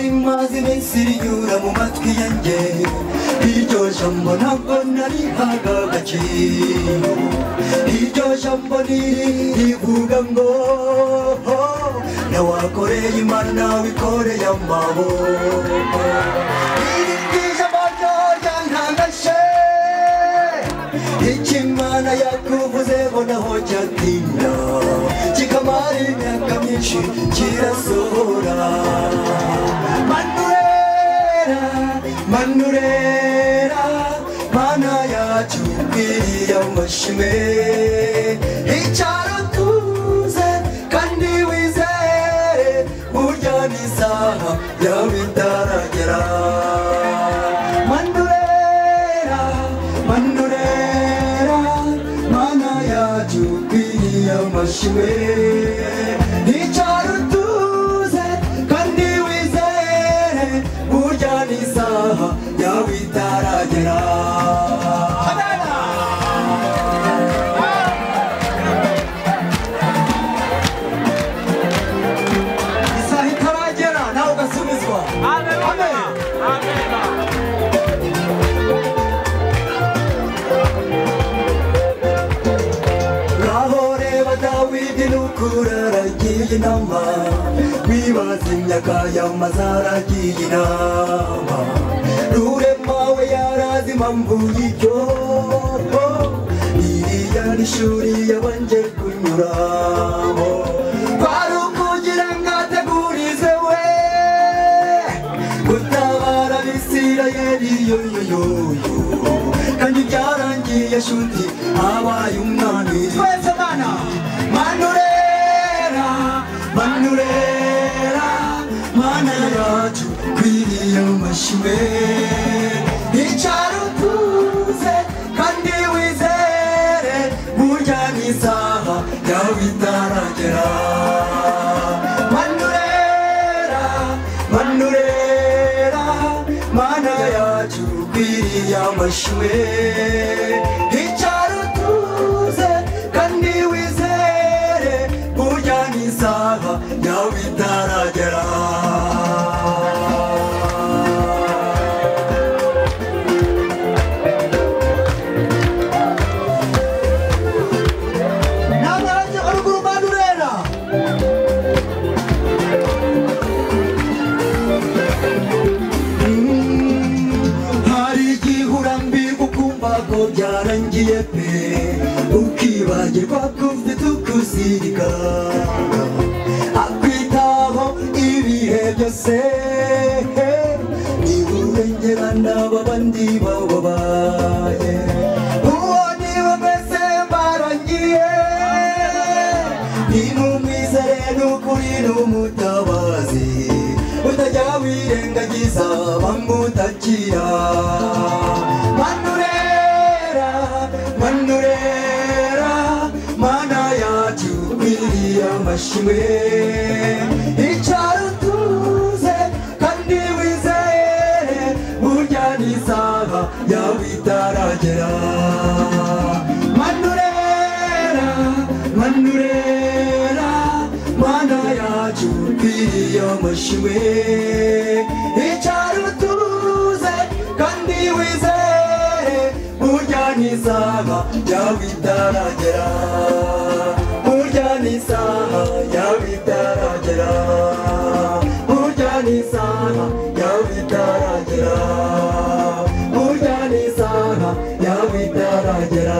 rimaze iminsi rinyura mu matwi yanjye iryo jambo ntabwo narihaga agaciro iryo jambo rivuga ngo nawakoreye Imana wikoreye amaboko iri jambo ryantangaje ikimana yakuvuzeho naho cyatinda kikamara imyaka myinshi kirasohora manurera mana yacu kwiriye amashimwe icyaro tuze kandi wizere burya n'isaha yawe itaragera amashimwe icyaro tuze kandi wizere burya n'isaha yawe itaragera isaha itaragera nawe ugasubizwa amen kuraragiye inama wibaza imyaka y'amaze aragiye inama rurema we yarazi impamvu y'ibyo iriya n'ishuri yabanje kunyuramo kwari ukugira ngo ategurize we gutabara abisirayeli yoyoyoyo kandi byarangiye shuti habaye umwami twese mana manurera mana yacu kwiriye amashimwe icyaro tuze kandi wizere burya n'isaha yawe itaragera manurera mana yacu kwiriye amashimwe icyaro tuze kandi wizere burya n'isaha yawe itaragera nabanje aruguru manurera hari igihurambirwa ukumva ko byarangiye pe ukibagirwa ko ufite ukuzirikana akwitaho ibihe byose niba urengera n'abandi bababaye uwo niba mbese mbarangiye nimumwizere n'ukuri n'umutabazi utajya wirengagiza bamutakira manurera mana yacu kwiriye amashimwe icyaro tuze kandi wizere burya n'isaha yawe itaragera manurera mana yacu kwiriye amashimwe icyaro tuze kandi wizere burya n'isaha yawe itaragera burya n'isaha yawe itaragera burya n'isaha yawe itaragera burya n'isaha yawe itaragera